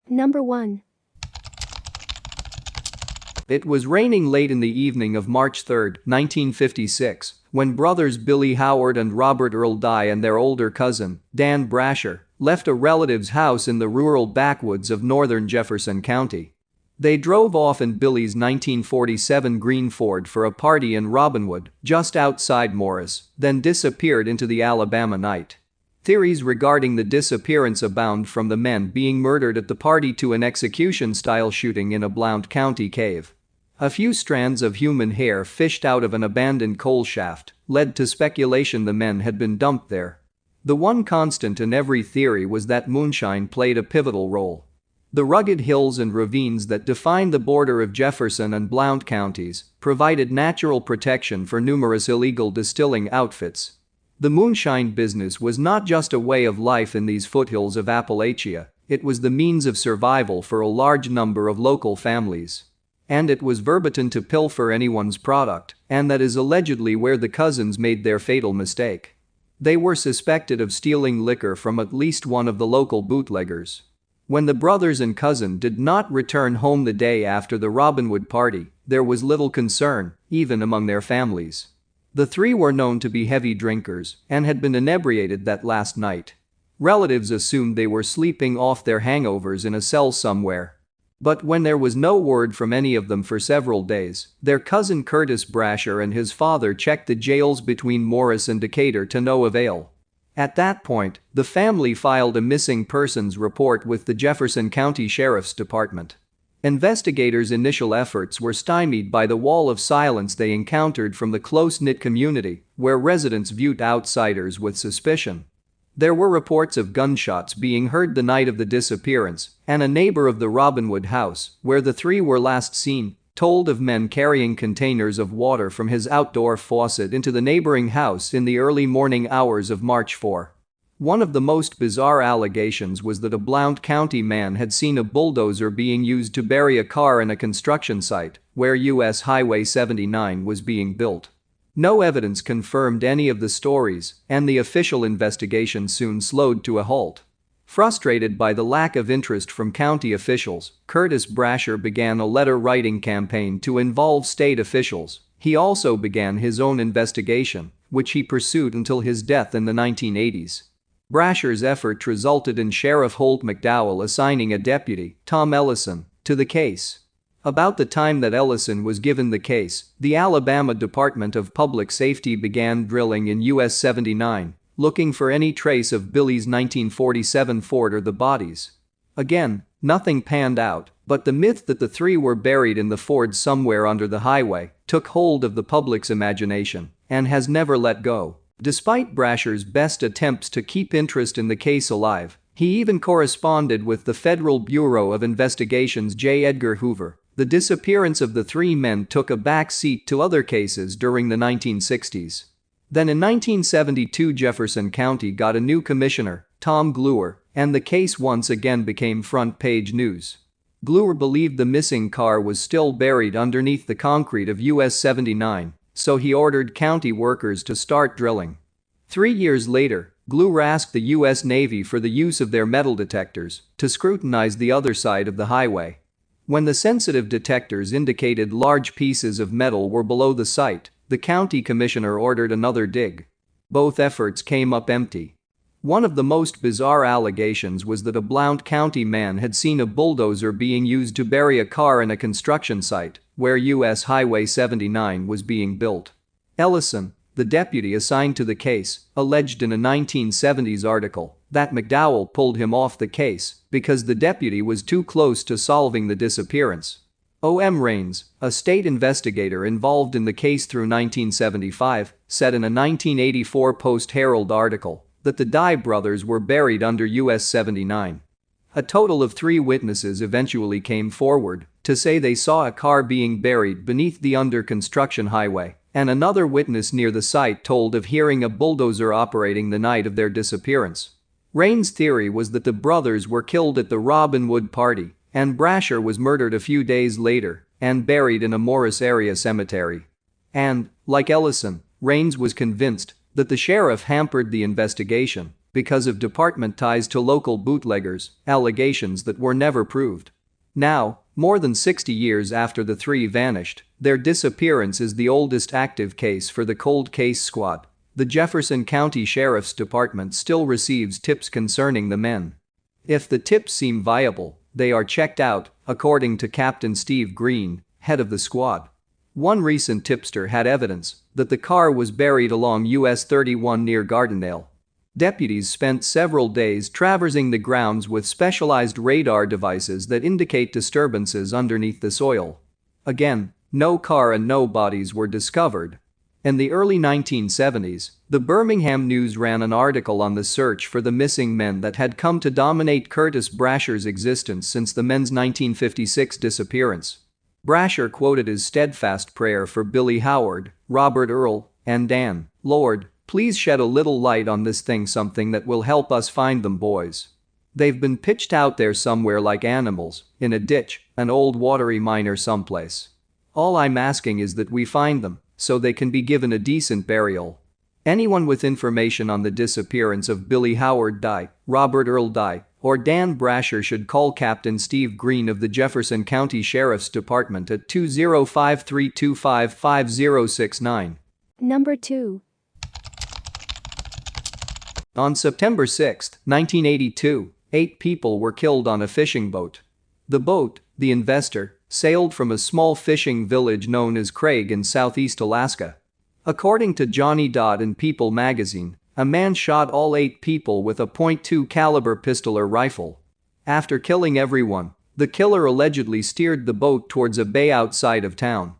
Number 1. It was raining late in the evening of March 3, 1956, when brothers Billy Howard and Robert Earl Dye and their older cousin, Dan Brasher, left a relative's house in the rural backwoods of northern Jefferson County. They drove off in Billy's 1947 green Ford for a party in Robinwood, just outside Morris, then disappeared into the Alabama night. Theories regarding the disappearance abound, from the men being murdered at the party to an execution-style shooting in a Blount County cave. A few strands of human hair fished out of an abandoned coal shaft led to speculation the men had been dumped there. The one constant in every theory was that moonshine played a pivotal role. The rugged hills and ravines that defined the border of Jefferson and Blount counties provided natural protection for numerous illegal distilling outfits. The moonshine business was not just a way of life in these foothills of Appalachia, it was the means of survival for a large number of local families. And it was verboten to pilfer anyone's product, and that is allegedly where the cousins made their fatal mistake. They were suspected of stealing liquor from at least one of the local bootleggers. When the brothers and cousin did not return home the day after the Robinwood party, there was little concern, even among their families. The three were known to be heavy drinkers and had been inebriated that last night. Relatives assumed they were sleeping off their hangovers in a cell somewhere. But when there was no word from any of them for several days, their cousin Curtis Brasher and his father checked the jails between Morris and Decatur to no avail. At that point, the family filed a missing persons report with the Jefferson County Sheriff's Department. Investigators' initial efforts were stymied by the wall of silence they encountered from the close-knit community, where residents viewed outsiders with suspicion. There were reports of gunshots being heard the night of the disappearance, and a neighbor of the Robinwood house, where the three were last seen, told of men carrying containers of water from his outdoor faucet into the neighboring house in the early morning hours of March 4. One of the most bizarre allegations was that a Blount County man had seen a bulldozer being used to bury a car in a construction site where US Highway 79 was being built. No evidence confirmed any of the stories, and the official investigation soon slowed to a halt. Frustrated by the lack of interest from county officials, Curtis Brasher began a letter-writing campaign to involve state officials. He also began his own investigation, which he pursued until his death in the 1980s. Brasher's effort resulted in Sheriff Holt McDowell assigning a deputy, Tom Ellison, to the case. About the time that Ellison was given the case, the Alabama Department of Public Safety began drilling in US 79, looking for any trace of Billy's 1947 Ford or the bodies. Again, nothing panned out, but the myth that the three were buried in the Ford somewhere under the highway took hold of the public's imagination and has never let go. Despite Brasher's best attempts to keep interest in the case alive, he even corresponded with the Federal Bureau of Investigation's J. Edgar Hoover. The disappearance of the three men took a back seat to other cases during the 1960s. Then in 1972 Jefferson County got a new commissioner, Tom Gluer, and the case once again became front-page news. Gluer believed the missing car was still buried underneath the concrete of US 79, so he ordered county workers to start drilling. 3 years later, Gluer asked the US Navy for the use of their metal detectors to scrutinize the other side of the highway. When the sensitive detectors indicated large pieces of metal were below the site, the county commissioner ordered another dig. Both efforts came up empty. One of the most bizarre allegations was that a Blount County man had seen a bulldozer being used to bury a car in a construction site where US Highway 79 was being built. Ellison, the deputy assigned to the case, alleged in a 1970s article that McDowell pulled him off the case because the deputy was too close to solving the disappearance. O.M. Raines, a state investigator involved in the case through 1975, said in a 1984 Post-Herald article that the Dye brothers were buried under US 79. A total of 3 witnesses eventually came forward to say they saw a car being buried beneath the under-construction highway, and another witness near the site told of hearing a bulldozer operating the night of their disappearance. Raines' theory was that the brothers were killed at the Robinwood party, and Brasher was murdered a few days later and buried in a Morris area cemetery. And, like Ellison, Raines was convinced that the sheriff hampered the investigation because of department ties to local bootleggers, allegations that were never proved. Now, more than 60 years after the three vanished, their disappearance is the oldest active case for the Cold Case Squad. The Jefferson County Sheriff's Department still receives tips concerning the men. If the tips seem viable, they are checked out, according to Captain Steve Green, head of the squad. One recent tipster had evidence that the car was buried along US 31 near Gardendale. Deputies spent several days traversing the grounds with specialized radar devices that indicate disturbances underneath the soil. Again, no car and no bodies were discovered. In the early 1970s, the Birmingham News ran an article on the search for the missing men that had come to dominate Curtis Brasher's existence since the men's 1956 disappearance. Brasher quoted his steadfast prayer for Billy Howard, Robert Earl, and Dan. "Lord, please shed a little light on this thing, something that will help us find them boys. They've been pitched out there somewhere like animals, in a ditch, an old watery mine or someplace. All I'm asking is that we find them, so they can be given a decent burial." Anyone with information on the disappearance of Billy Howard Dye, Robert Earl Dye, or Dan Brasher should call Captain Steve Green of the Jefferson County Sheriff's Department at 205-325-5069. Number 2. On September 6, 1982, 8 people were killed on a fishing boat. The boat, the Investor, sailed from a small fishing village known as Craig in southeast Alaska. According to Johnny Dodd in People magazine, a man shot all 8 people with a .22 caliber pistol or rifle. After killing everyone, the killer allegedly steered the boat towards a bay outside of town.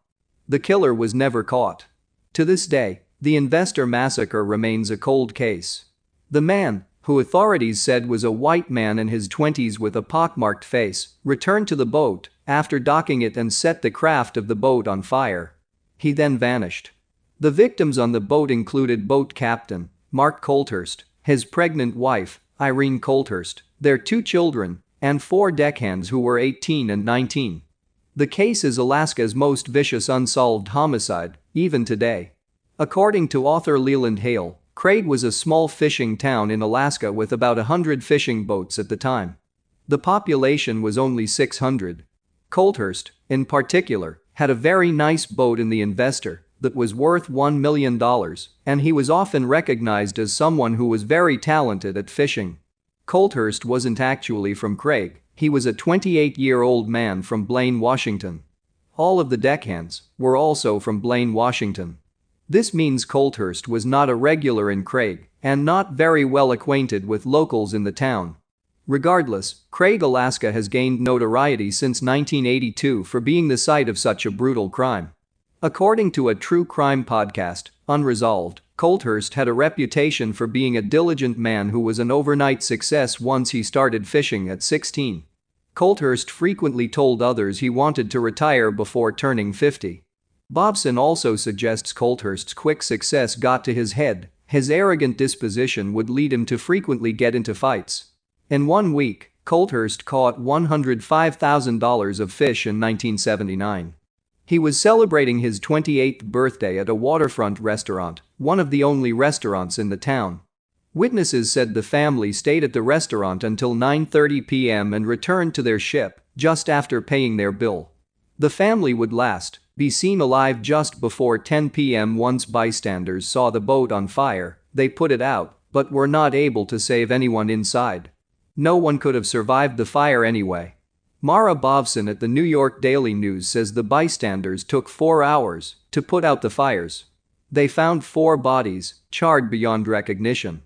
The killer was never caught. To this day, the Investor massacre remains a cold case. The man, who authorities said was a white man in his 20s with a pockmarked face, returned to the boat after docking it and set the craft of the boat on fire. He then vanished. The victims on the boat included boat captain Mark Colthurst, his pregnant wife, Irene Colthurst, their 2 children, and 4 deckhands who were 18 and 19. The case is Alaska's most vicious unsolved homicide, even today. According to author Leland Hale, Craig was a small fishing town in Alaska with about 100 fishing boats at the time. The population was only 600. Colthurst, in particular, had a very nice boat in the Investor that was worth $1 million, and he was often recognized as someone who was very talented at fishing. Colthurst wasn't actually from Craig, he was a 28-year-old man from Blaine, Washington. All of the deckhands were also from Blaine, Washington. This means Colthurst was not a regular in Craig and not very well acquainted with locals in the town. Regardless, Craig, Alaska has gained notoriety since 1982 for being the site of such a brutal crime. According to a true crime podcast, Unresolved, Colthurst had a reputation for being a diligent man who was an overnight success once he started fishing at 16. Colthurst frequently told others he wanted to retire before turning 50. Bobson also suggests Colthurst's quick success got to his head. His arrogant disposition would lead him to frequently get into fights. In 1 week, Colthurst caught $105,000 of fish in 1979. He was celebrating his 28th birthday at a waterfront restaurant, one of the only restaurants in the town. Witnesses said the family stayed at the restaurant until 9:30 p.m. and returned to their ship just after paying their bill. The family would last be seen alive just before 10 p.m. Once bystanders saw the boat on fire, they put it out, but were not able to save anyone inside. No one could have survived the fire anyway. Mara Bovson at the New York Daily News says the bystanders took 4 hours to put out the fires. They found 4 bodies, charred beyond recognition.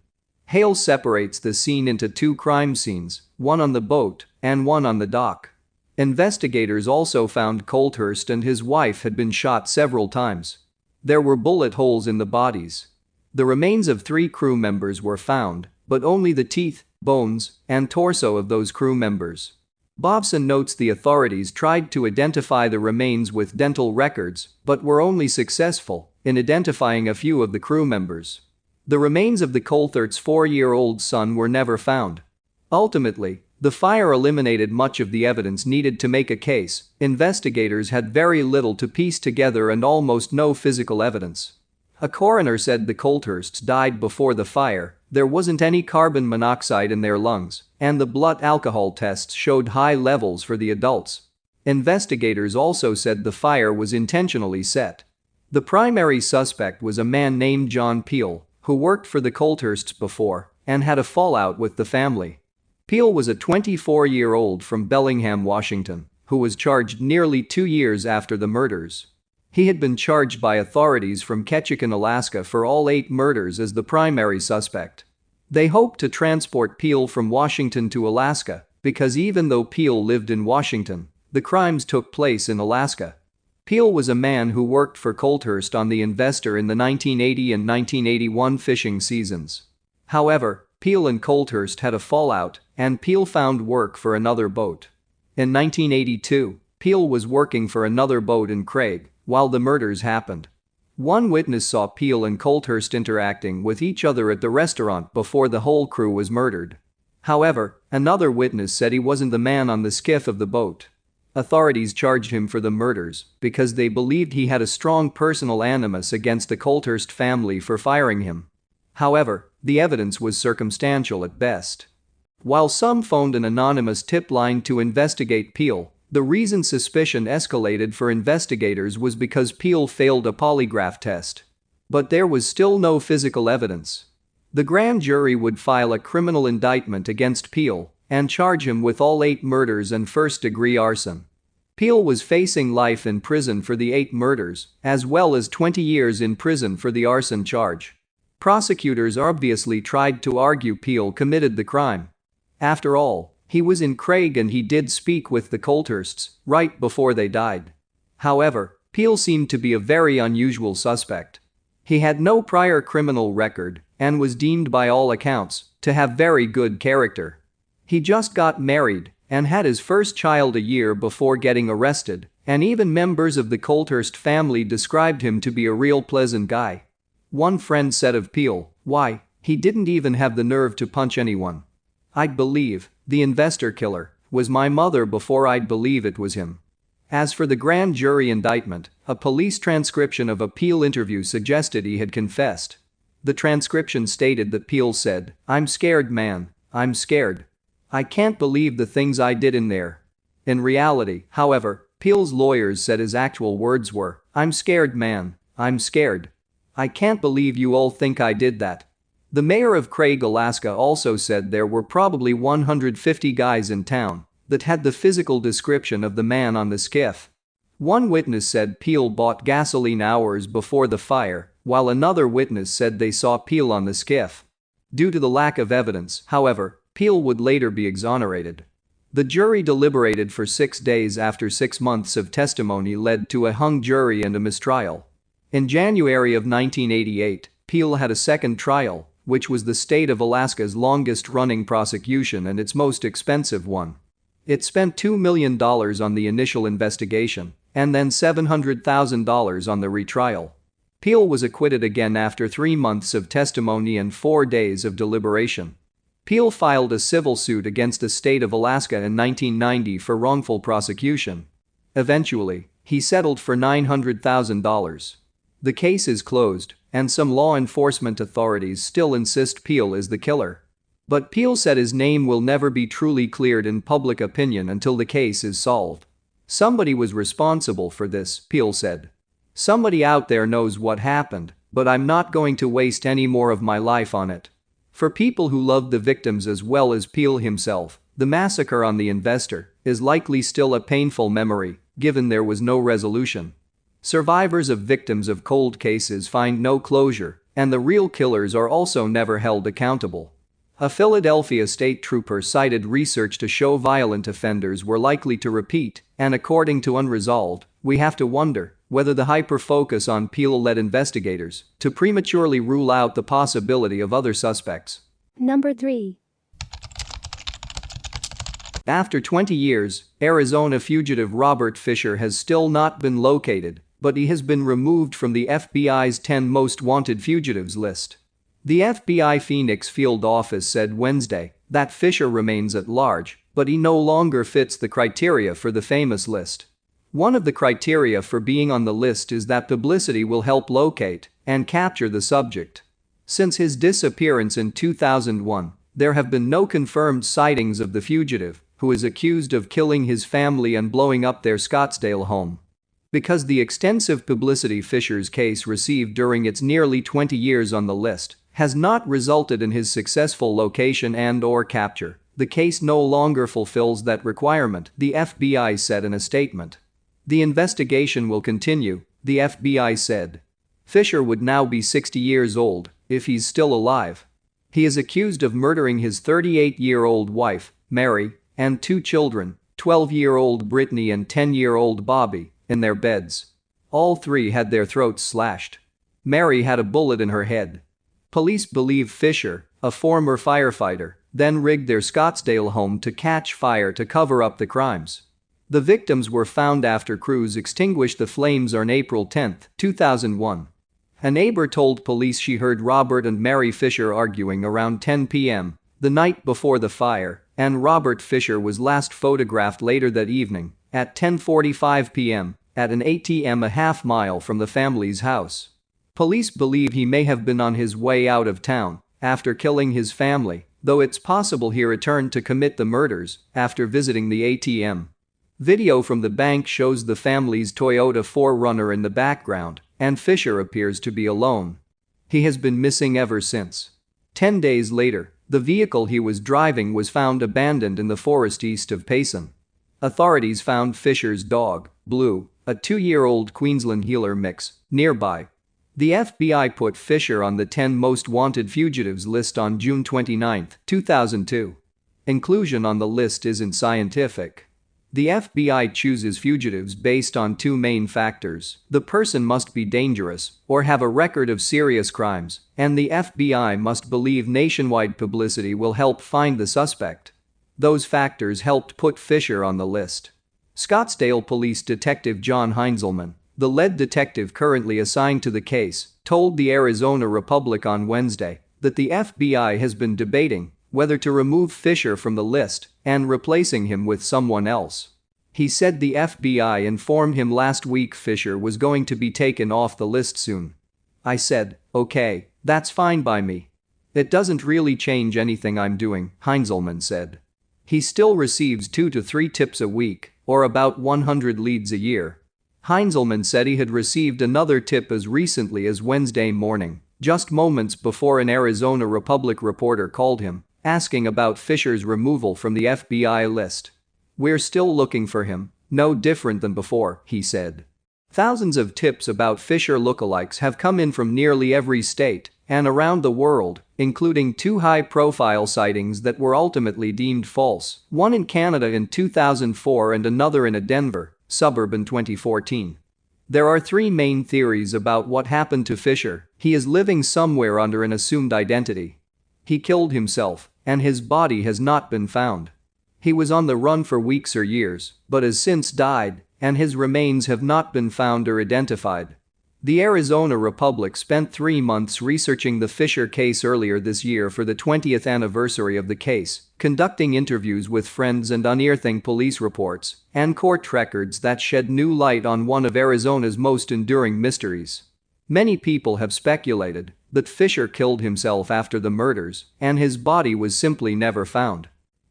Hale separates the scene into 2 crime scenes, one on the boat and one on the dock. Investigators also found Colthurst and his wife had been shot several times. There were bullet holes in the bodies. The remains of 3 crew members were found, but only the teeth, bones, and torso of those crew members. Bobson notes the authorities tried to identify the remains with dental records but were only successful in identifying a few of the crew members. The remains of the Colthurst's 4-year-old son were never found. Ultimately, the fire eliminated much of the evidence needed to make a case. Investigators had very little to piece together and almost no physical evidence. A coroner said the Colthursts died before the fire, there wasn't any carbon monoxide in their lungs, and the blood alcohol tests showed high levels for the adults. Investigators also said the fire was intentionally set. The primary suspect was a man named John Peel, who worked for the Colthursts before and had a fallout with the family. Peel was a 24-year-old from Bellingham, Washington, who was charged nearly 2 years after the murders. He had been charged by authorities from Ketchikan, Alaska for all 8 murders as the primary suspect. They hoped to transport Peel from Washington to Alaska because even though Peel lived in Washington, the crimes took place in Alaska. Peel was a man who worked for Colthurst on the Investor in the 1980 and 1981 fishing seasons. However, Peel and Colthurst had a fallout, and Peel found work for another boat. In 1982, Peel was working for another boat in Craig while the murders happened. One witness saw Peel and Colthurst interacting with each other at the restaurant before the whole crew was murdered. However, another witness said he wasn't the man on the skiff of the boat. Authorities charged him for the murders because they believed he had a strong personal animus against the Colthurst family for firing him. However, the evidence was circumstantial at best. While some phoned an anonymous tip line to investigate Peel, the reason suspicion escalated for investigators was because Peel failed a polygraph test. But there was still no physical evidence. The grand jury would file a criminal indictment against Peel and charge him with all 8 murders and first-degree arson. Peel was facing life in prison for the 8 murders, as well as 20 years in prison for the arson charge. Prosecutors obviously tried to argue Peel committed the crime. After all, he was in Craig and he did speak with the Colthursts right before they died. However, Peel seemed to be a very unusual suspect. He had no prior criminal record and was deemed by all accounts to have very good character. He just got married and had his first child a year before getting arrested, and even members of the Colthurst family described him to be a real pleasant guy. One friend said of Peel, "Why, he didn't even have the nerve to punch anyone. I'd believe the investor killer was my mother before I'd believe it was him." As for the grand jury indictment, a police transcription of a Peel interview suggested he had confessed. The transcription stated that Peel said, "I'm scared, man, I'm scared. I can't believe the things I did in there." In reality, however, Peel's lawyers said his actual words were, "I'm scared, man, I'm scared. I can't believe you all think I did that." The mayor of Craig, Alaska also said there were probably 150 guys in town that had the physical description of the man on the skiff. One witness said Peel bought gasoline hours before the fire, while another witness said they saw Peel on the skiff. Due to the lack of evidence, however, Peel would later be exonerated. The jury deliberated for 6 days after 6 months of testimony led to a hung jury and a mistrial. In January of 1988, Peel had a second trial, which was the state of Alaska's longest-running prosecution and its most expensive one. It spent $2 million on the initial investigation and then $700,000 on the retrial. Peel was acquitted again after 3 months of testimony and 4 days of deliberation. Peel filed a civil suit against the state of Alaska in 1990 for wrongful prosecution. Eventually, he settled for $900,000. The case is closed, and some law enforcement authorities still insist Peel is the killer. But Peel said his name will never be truly cleared in public opinion until the case is solved. "Somebody was responsible for this," Peel said. "Somebody out there knows what happened, but I'm not going to waste any more of my life on it." For people who loved the victims as well as Peel himself, the massacre on the Investor is likely still a painful memory, given there was no resolution. Survivors of victims of cold cases find no closure, and the real killers are also never held accountable. A Philadelphia state trooper cited research to show violent offenders were likely to repeat, and according to Unresolved, we have to wonder whether the hyper-focus on Peel led investigators to prematurely rule out the possibility of other suspects. Number 3. After 20 years, Arizona fugitive Robert Fisher has still not been located, but he has been removed from the FBI's 10 most wanted fugitives list. The FBI Phoenix field office said Wednesday that Fisher remains at large, but he no longer fits the criteria for the famous list. One of the criteria for being on the list is that publicity will help locate and capture the subject. Since his disappearance in 2001, there have been no confirmed sightings of the fugitive, who is accused of killing his family and blowing up their Scottsdale home. Because the extensive publicity Fisher's case received during its nearly 20 years on the list has not resulted in his successful location and/or capture, the case no longer fulfills that requirement, the FBI said in a statement. The investigation will continue, the FBI said. Fisher would now be 60 years old, if he's still alive. He is accused of murdering his 38-year-old wife, Mary, and 2 children, 12-year-old Brittany and 10-year-old Bobby, in their beds. All 3 had their throats slashed. Mary had a bullet in her head. Police believe Fisher, a former firefighter, then rigged their Scottsdale home to catch fire to cover up the crimes. The victims were found after crews extinguished the flames on April 10, 2001. A neighbor told police she heard Robert and Mary Fisher arguing around 10 p.m. the night before the fire, and Robert Fisher was last photographed later that evening, at 10:45 p.m., at an ATM a half-mile from the family's house. Police believe he may have been on his way out of town after killing his family, though it's possible he returned to commit the murders after visiting the ATM. Video from the bank shows the family's Toyota 4Runner in the background, and Fisher appears to be alone. He has been missing ever since. 10 days later, the vehicle he was driving was found abandoned in the forest east of Payson. Authorities found Fisher's dog, Blue, a 2-year-old Queensland Heeler mix, nearby. The FBI put Fisher on the 10 most wanted fugitives list on June 29, 2002. Inclusion on the list isn't scientific. The FBI chooses fugitives based on 2 main factors: the person must be dangerous or have a record of serious crimes, and the FBI must believe nationwide publicity will help find the suspect. Those factors helped put Fisher on the list. Scottsdale Police Detective John Heinzelman, the lead detective currently assigned to the case, told the Arizona Republic on Wednesday that the FBI has been debating whether to remove Fisher from the list and replacing him with someone else. He said the FBI informed him last week Fisher was going to be taken off the list soon. "I said, okay, that's fine by me. It doesn't really change anything I'm doing," Heinzelman said. He still receives 2 to 3 tips a week, or about 100 leads a year. Heinzelman said he had received another tip as recently as Wednesday morning, just moments before an Arizona Republic reporter called him, asking about Fisher's removal from the FBI list. "We're still looking for him, no different than before," he said. Thousands of tips about Fisher lookalikes have come in from nearly every state and around the world, including 2 high-profile sightings that were ultimately deemed false, one in Canada in 2004 and another in a Denver suburb in 2014. There are 3 main theories about what happened to Fisher. He is living somewhere under an assumed identity. He killed himself, and his body has not been found. He was on the run for weeks or years, but has since died, and his remains have not been found or identified. The Arizona Republic spent 3 months researching the Fisher case earlier this year for the 20th anniversary of the case, conducting interviews with friends and unearthing police reports and court records that shed new light on one of Arizona's most enduring mysteries. Many people have speculated that Fisher killed himself after the murders, and his body was simply never found.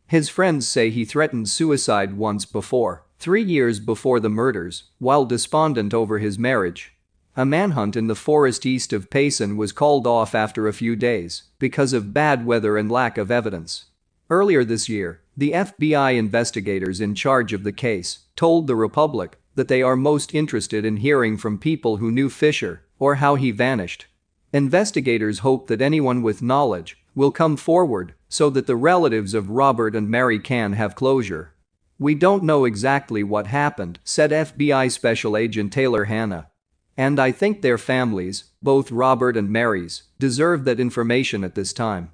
His friends say he threatened suicide once before, 3 years before the murders, while despondent over his marriage. A manhunt in the forest east of Payson was called off after a few days because of bad weather and lack of evidence. Earlier this year, the FBI investigators in charge of the case told the Republic that they are most interested in hearing from people who knew Fisher or how he vanished. Investigators hope that anyone with knowledge will come forward so that the relatives of Robert and Mary can have closure. "We don't know exactly what happened," said FBI Special Agent Taylor Hanna. "And I think their families, both Robert and Mary's, deserve that information at this time."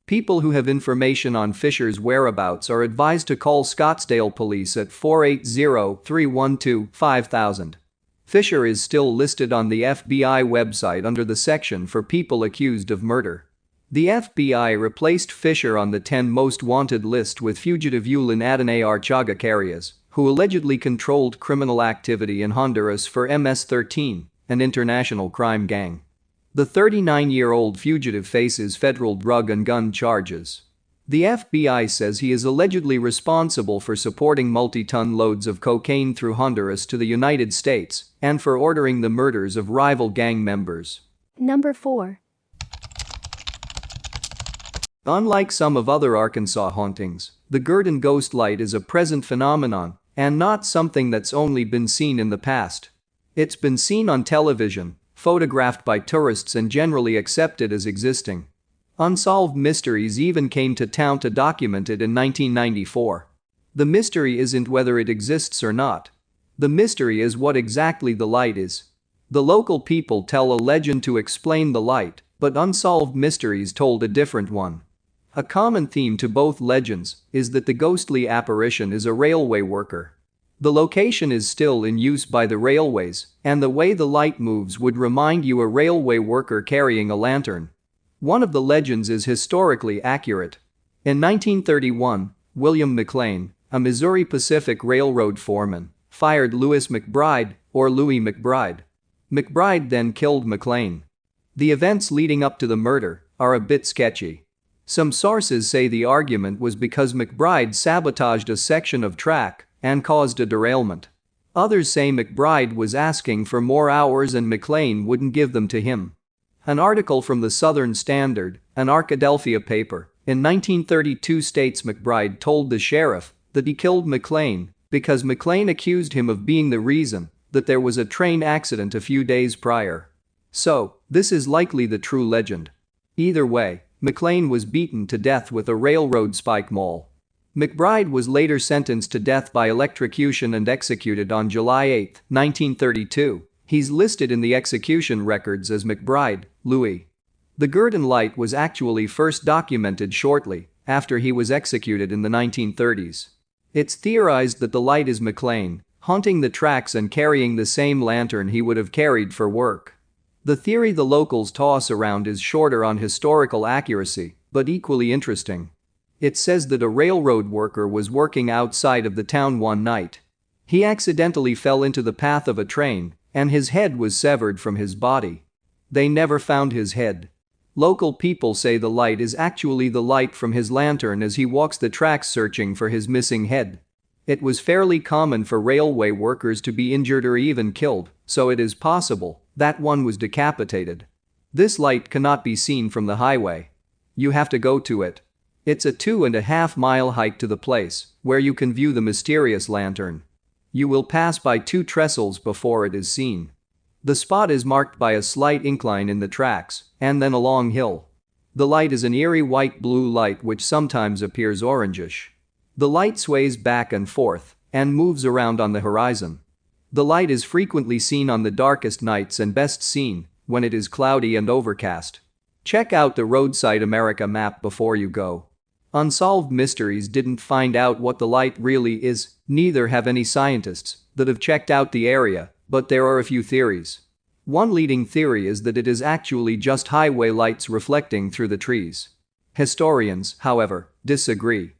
People who have information on Fisher's whereabouts are advised to call Scottsdale Police at 480-312-5000. Fisher is still listed on the FBI website under the section for people accused of murder. The FBI replaced Fisher on the 10 most wanted list with fugitive Yulin Adonai Archagakarias, who allegedly controlled criminal activity in Honduras for MS-13, an international crime gang. The 39-year-old fugitive faces federal drug and gun charges. The FBI says he is allegedly responsible for supporting multi-ton loads of cocaine through Honduras to the United States and for ordering the murders of rival gang members. Number 4. Unlike some of other Arkansas hauntings, the Gurdon ghost light is a present phenomenon and not something that's only been seen in the past. It's been seen on television, photographed by tourists, and generally accepted as existing. Unsolved Mysteries even came to town to document it in 1994. The mystery isn't whether it exists or not. The mystery is what exactly the light is. The local people tell a legend to explain the light, but Unsolved Mysteries told a different one. A common theme to both legends is that the ghostly apparition is a railway worker. The location is still in use by the railways, and the way the light moves would remind you a railway worker carrying a lantern. One of the legends is historically accurate. In 1931, William McLean, a Missouri Pacific Railroad foreman, fired Louis McBride, or Louis McBride. McBride then killed McLean. The events leading up to the murder are a bit sketchy. Some sources say the argument was because McBride sabotaged a section of track and caused a derailment. Others say McBride was asking for more hours and McLean wouldn't give them to him. An article from the Southern Standard, an Arkadelphia paper, in 1932 states McBride told the sheriff that he killed McLean because McLean accused him of being the reason that there was a train accident a few days prior. So, this is likely the true legend. Either way, McLean was beaten to death with a railroad spike maul. McBride was later sentenced to death by electrocution and executed on July 8, 1932. He's listed in the execution records as McBride, Louis. The Gurdon Light was actually first documented shortly after he was executed in the 1930s. It's theorized that the light is McLean, haunting the tracks and carrying the same lantern he would have carried for work. The theory the locals toss around is shorter on historical accuracy, but equally interesting. It says that a railroad worker was working outside of the town one night. He accidentally fell into the path of a train, and his head was severed from his body. They never found his head. Local people say the light is actually the light from his lantern as he walks the tracks searching for his missing head. It was fairly common for railway workers to be injured or even killed, so it is possible that one was decapitated. This light cannot be seen from the highway. You have to go to it. It's a 2.5-mile hike to the place where you can view the mysterious lantern. You will pass by 2 trestles before it is seen. The spot is marked by a slight incline in the tracks and then a long hill. The light is an eerie white-blue light which sometimes appears orangish. The light sways back and forth and moves around on the horizon. The light is frequently seen on the darkest nights and best seen when it is cloudy and overcast. Check out the Roadside America map before you go. Unsolved Mysteries didn't find out what the light really is, neither have any scientists that have checked out the area, but there are a few theories. One leading theory is that it is actually just highway lights reflecting through the trees. Historians, however, disagree.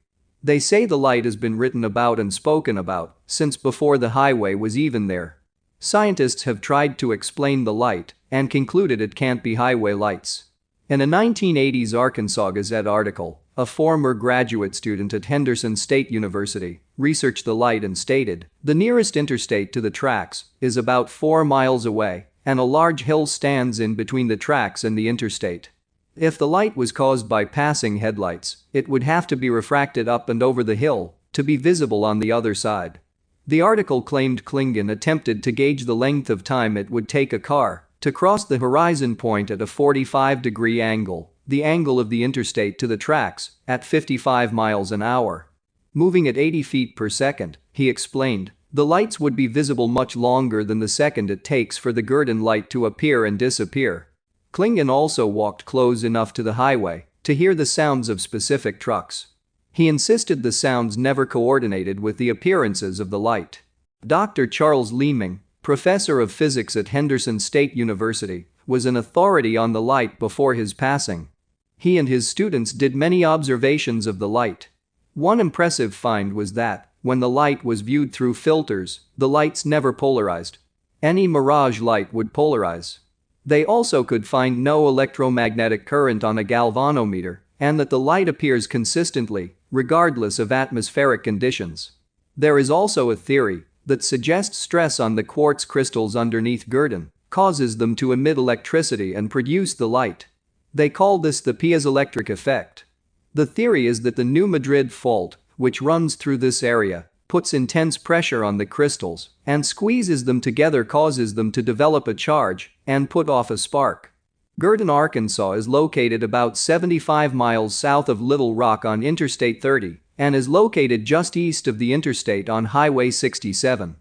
They say the light has been written about and spoken about since before the highway was even there. Scientists have tried to explain the light and concluded it can't be highway lights. In a 1980s Arkansas Gazette article, a former graduate student at Henderson State University researched the light and stated, "The nearest interstate to the tracks is about 4 miles away, and a large hill stands in between the tracks and the interstate. If the light was caused by passing headlights, it would have to be refracted up and over the hill to be visible on the other side." The article claimed Klingon attempted to gauge the length of time it would take a car to cross the horizon point at a 45-degree angle, the angle of the interstate to the tracks, at 55 miles an hour. Moving at 80 feet per second, he explained, the lights would be visible much longer than the second it takes for the Gurdon Light to appear and disappear. Klingon also walked close enough to the highway to hear the sounds of specific trucks. He insisted the sounds never coordinated with the appearances of the light. Dr. Charles Leeming, professor of physics at Henderson State University, was an authority on the light before his passing. He and his students did many observations of the light. One impressive find was that, When the light was viewed through filters, the lights never polarized. Any mirage light would polarize. They also could find no electromagnetic current on a galvanometer, and that the light appears consistently, regardless of atmospheric conditions. There is also a theory that suggests stress on the quartz crystals underneath Gurdon causes them to emit electricity and produce the light. They call this the piezoelectric effect. The theory is that the New Madrid fault, which runs through this area, puts intense pressure on the crystals and squeezes them together, causes them to develop a charge and put off a spark. Gurdon, Arkansas is located about 75 miles south of Little Rock on Interstate 30 and is located just east of the interstate on Highway 67.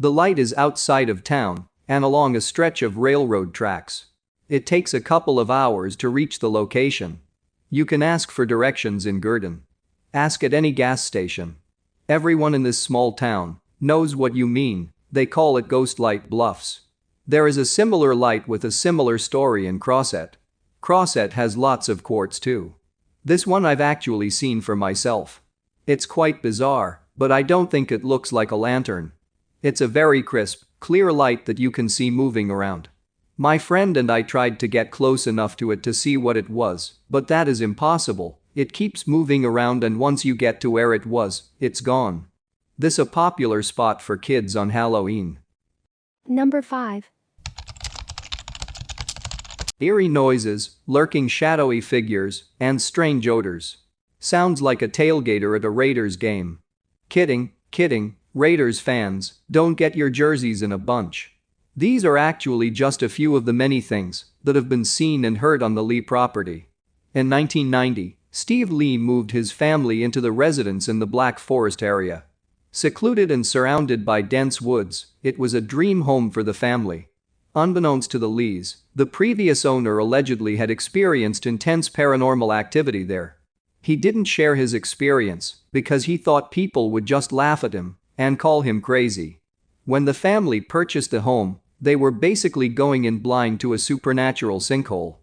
The light is outside of town and along a stretch of railroad tracks. It takes a couple of hours to reach the location. You can ask for directions in Gurdon. Ask at any gas station. Everyone in this small town knows what you mean. They call it Ghost Light Bluffs. There is a similar light with a similar story in Crosset. Crosset has lots of quartz too. This one I've actually seen for myself. It's quite bizarre, but I don't think it looks like a lantern. It's a very crisp, clear light that you can see moving around. My friend and I tried to get close enough to it to see what it was, but that is impossible. It keeps moving around, and once you get to where it was, it's gone. This a popular spot for kids on Halloween. Number 5. Eerie noises, lurking shadowy figures, and strange odors. Sounds like a tailgater at a Raiders game. Kidding, Raiders fans, don't get your jerseys in a bunch. These are actually just a few of the many things that have been seen and heard on the Lee property. In 1990, Steve Lee moved his family into the residence in the Black Forest area. Secluded and surrounded by dense woods, it was a dream home for the family. Unbeknownst to the Lees, the previous owner allegedly had experienced intense paranormal activity there. He didn't share his experience because he thought people would just laugh at him and call him crazy. When the family purchased the home, they were basically going in blind to a supernatural sinkhole.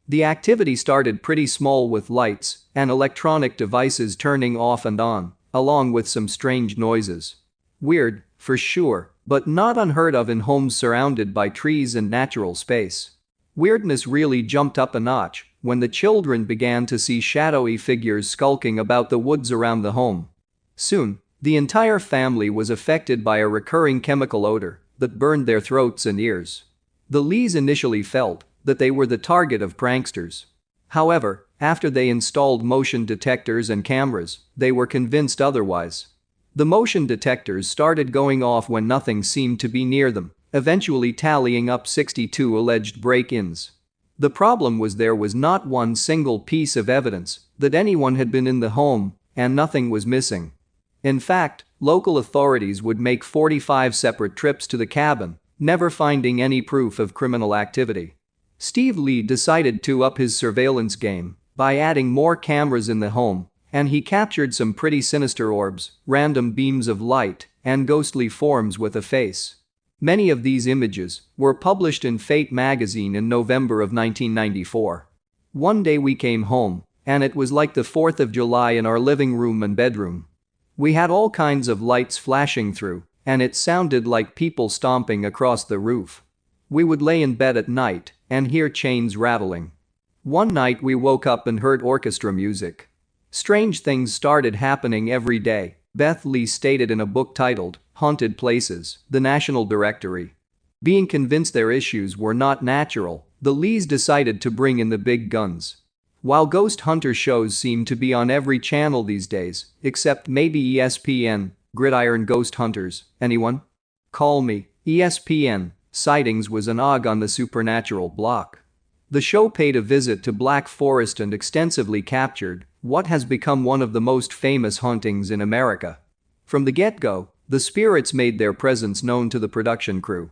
The activity started pretty small with lights and electronic devices turning off and on, along with some strange noises. Weird, for sure, but not unheard of in homes surrounded by trees and natural space. Weirdness really jumped up a notch when the children began to see shadowy figures skulking about the woods around the home. Soon, the entire family was affected by a recurring chemical odor that burned their throats and ears. The Lees initially felt that they were the target of pranksters. However, after they installed motion detectors and cameras, they were convinced otherwise. The motion detectors started going off when nothing seemed to be near them, eventually tallying up 62 alleged break-ins. The problem was there was not one single piece of evidence that anyone had been in the home, and nothing was missing. In fact, local authorities would make 45 separate trips to the cabin, never finding any proof of criminal activity. Steve Lee decided to up his surveillance game by adding more cameras in the home, and he captured some pretty sinister orbs, random beams of light, and ghostly forms with a face. Many of these images were published in Fate magazine in November of 1994. One day we came home, and it was like the 4th of July in our living room and bedroom. We had all kinds of lights flashing through, and it sounded like people stomping across the roof. We would lay in bed at night and hear chains rattling. One night we woke up and heard orchestra music. Strange things started happening every day, Beth Lee stated in a book titled Haunted Places, The National Directory. Being convinced their issues were not natural, the Lees decided to bring in the big guns. While ghost hunter shows seem to be on every channel these days, except maybe ESPN, Gridiron Ghost Hunters, anyone? Call me, ESPN. Sightings was an OG on the supernatural block. The show paid a visit to Black Forest and extensively captured what has become one of the most famous hauntings in America. From the get-go, the spirits made their presence known to the production crew.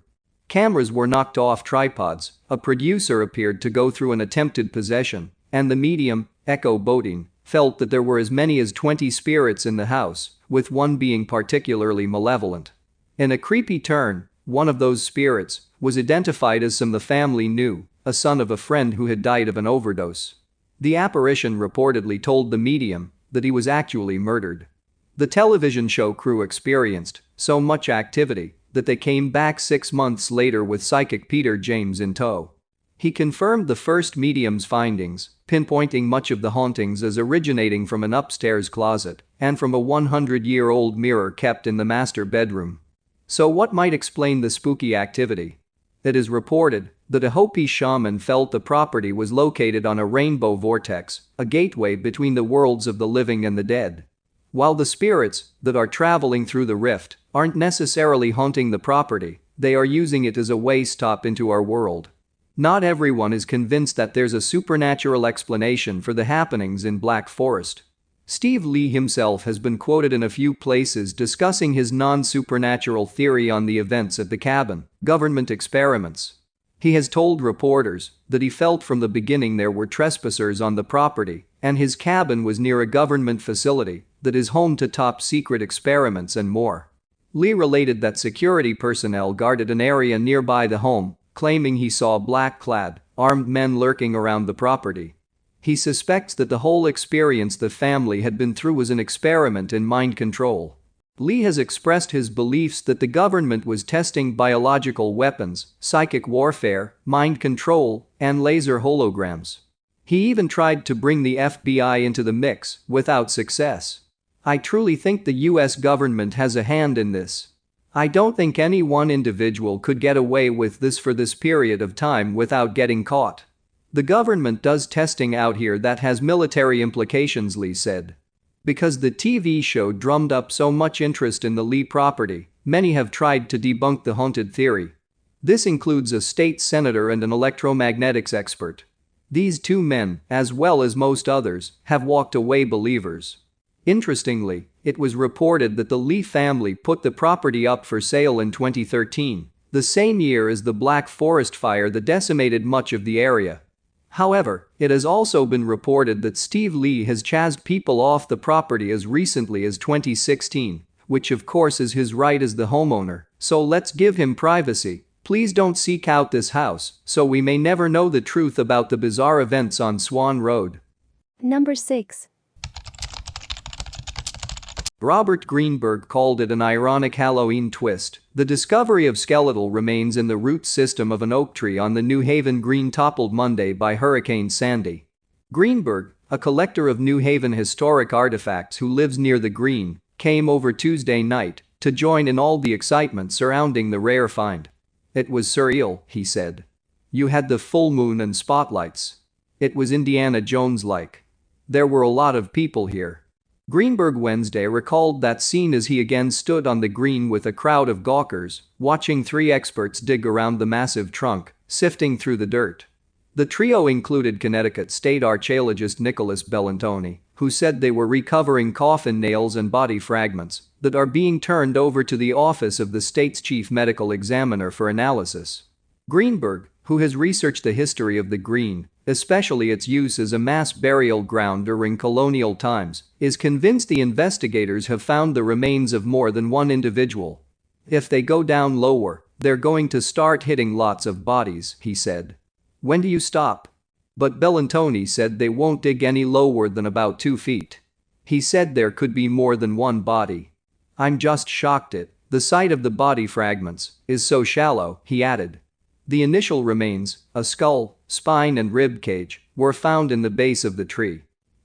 Cameras were knocked off tripods, a producer appeared to go through an attempted possession, and the medium, Echo Bodine, felt that there were as many as 20 spirits in the house, with one being particularly malevolent. In a creepy turn, one of those spirits was identified as some the family knew, a son of a friend who had died of an overdose. The apparition reportedly told the medium that he was actually murdered. The television show crew experienced so much activity that they came back 6 months later with psychic Peter James in tow. He confirmed the first medium's findings, pinpointing much of the hauntings as originating from an upstairs closet and from a 100-year-old mirror kept in the master bedroom. So what might explain the spooky activity? It is reported that a Hopi shaman felt the property was located on a rainbow vortex, a gateway between the worlds of the living and the dead. While the spirits that are traveling through the rift aren't necessarily haunting the property, they are using it as a way stop into our world. Not everyone is convinced that there's a supernatural explanation for the happenings in Black Forest. Steve Lee himself has been quoted in a few places discussing his non-supernatural theory on the events at the cabin, government experiments. He has told reporters that he felt from the beginning there were trespassers on the property and his cabin was near a government facility that is home to top-secret experiments and more. Lee related that security personnel guarded an area nearby the home, claiming he saw black-clad, armed men lurking around the property. He suspects that the whole experience the family had been through was an experiment in mind control. Lee has expressed his beliefs that the government was testing biological weapons, psychic warfare, mind control, and laser holograms. He even tried to bring the FBI into the mix, without success. I truly think the US government has a hand in this. I don't think any one individual could get away with this for this period of time without getting caught. The government does testing out here that has military implications, Lee said. Because the TV show drummed up so much interest in the Lee property, many have tried to debunk the haunted theory. This includes a state senator and an electromagnetics expert. These two men, as well as most others, have walked away believers. Interestingly, it was reported that the Lee family put the property up for sale in 2013, the same year as the Black Forest fire that decimated much of the area. However, it has also been reported that Steve Lee has chased people off the property as recently as 2016, which of course is his right as the homeowner, so let's give him privacy. Please don't seek out this house, so we may never know the truth about the bizarre events on Swan Road. Number 6. Robert Greenberg called it an ironic Halloween twist, the discovery of skeletal remains in the root system of an oak tree on the New Haven Green toppled Monday by Hurricane Sandy. Greenberg, a collector of New Haven historic artifacts who lives near the green, came over Tuesday night to join in all the excitement surrounding the rare find. It was surreal, he said. You had the full moon and spotlights. It was Indiana Jones-like. There were a lot of people here. Greenberg Wednesday recalled that scene as he again stood on the green with a crowd of gawkers, watching three experts dig around the massive trunk, sifting through the dirt. The trio included Connecticut state archaeologist Nicholas Bellantoni, who said they were recovering coffin nails and body fragments that are being turned over to the office of the state's chief medical examiner for analysis. Greenberg, who has researched the history of the green, especially its use as a mass burial ground during colonial times, is convinced the investigators have found the remains of more than one individual. If they go down lower, they're going to start hitting lots of bodies, he said. When do you stop? But Bellantoni said they won't dig any lower than about 2 feet. He said there could be more than one body. I'm just shocked at the sight of the body fragments is so shallow, he added. The initial remains, a skull, spine and rib cage, were found in the base of the tree.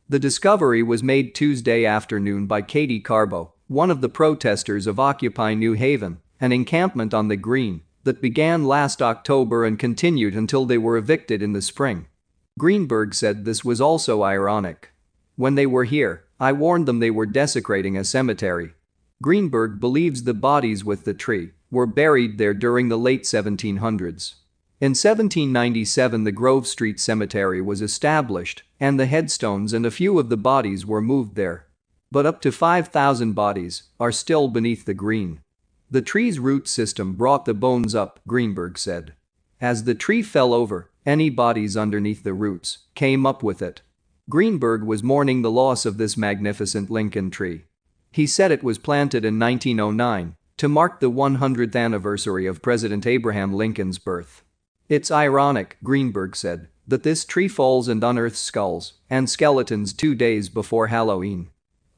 The discovery was made Tuesday afternoon by Katie Carbo, one of the protesters of Occupy New Haven, an encampment on the green that began last October and continued until they were evicted in the spring. Greenberg said this was also ironic. When they were here, I warned them they were desecrating a cemetery. Greenberg believes the bodies with the tree were buried there during the late 1700s. In 1797 the Grove Street Cemetery was established, and the headstones and a few of the bodies were moved there. But up to 5,000 bodies are still beneath the green. The tree's root system brought the bones up, Greenberg said. As the tree fell over, any bodies underneath the roots came up with it. Greenberg was mourning the loss of this magnificent Lincoln tree. He said it was planted in 1909 to mark the 100th anniversary of President Abraham Lincoln's birth. It's ironic, Greenberg said, that this tree falls and unearths skulls and skeletons 2 days before Halloween.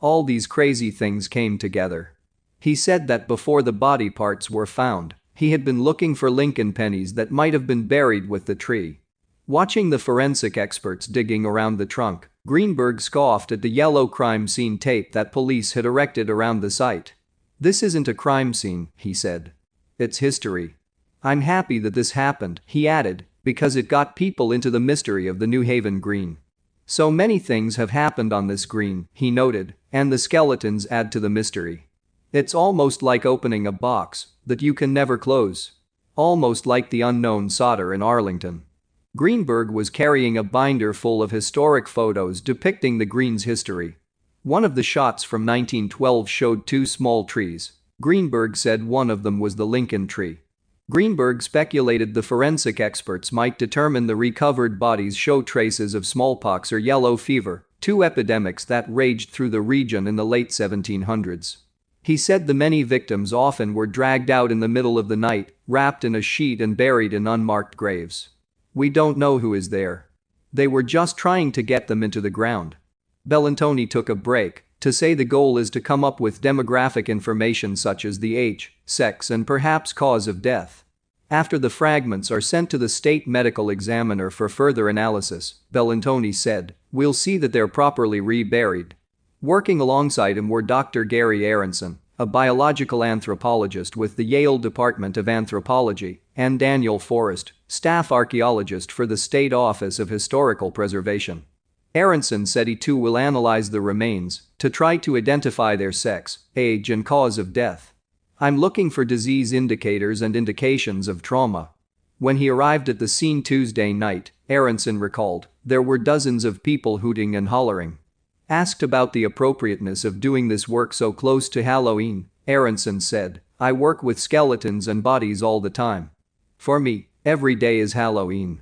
All these crazy things came together. He said that before the body parts were found, he had been looking for Lincoln pennies that might have been buried with the tree. Watching the forensic experts digging around the trunk, Greenberg scoffed at the yellow crime scene tape that police had erected around the site. "This isn't a crime scene," he said. "It's history. I'm happy that this happened," he added, "because it got people into the mystery of the New Haven Green. So many things have happened on this green," he noted, "and the skeletons add to the mystery. It's almost like opening a box that you can never close. Almost like the unknown solder in Arlington." Greenberg was carrying a binder full of historic photos depicting the green's history. One of the shots from 1912 showed two small trees. Greenberg said one of them was the Lincoln tree. Greenberg speculated the forensic experts might determine the recovered bodies show traces of smallpox or yellow fever, two epidemics that raged through the region in the late 1700s. He said the many victims often were dragged out in the middle of the night, wrapped in a sheet and buried in unmarked graves. "We don't know who is there. They were just trying to get them into the ground." Bellantoni took a break to say the goal is to come up with demographic information such as the age, sex and perhaps cause of death. After the fragments are sent to the state medical examiner for further analysis, Bellantoni said, "We'll see that they're properly reburied." Working alongside him were Dr. Gary Aronson, a biological anthropologist with the Yale Department of Anthropology, and Daniel Forrest, staff archaeologist for the State Office of Historical Preservation. Aronson said he too will analyze the remains to try to identify their sex, age and cause of death. "I'm looking for disease indicators and indications of trauma." When he arrived at the scene Tuesday night, Aronson recalled, there were dozens of people hooting and hollering. Asked about the appropriateness of doing this work so close to Halloween, Aronson said, "I work with skeletons and bodies all the time. For me, every day is Halloween."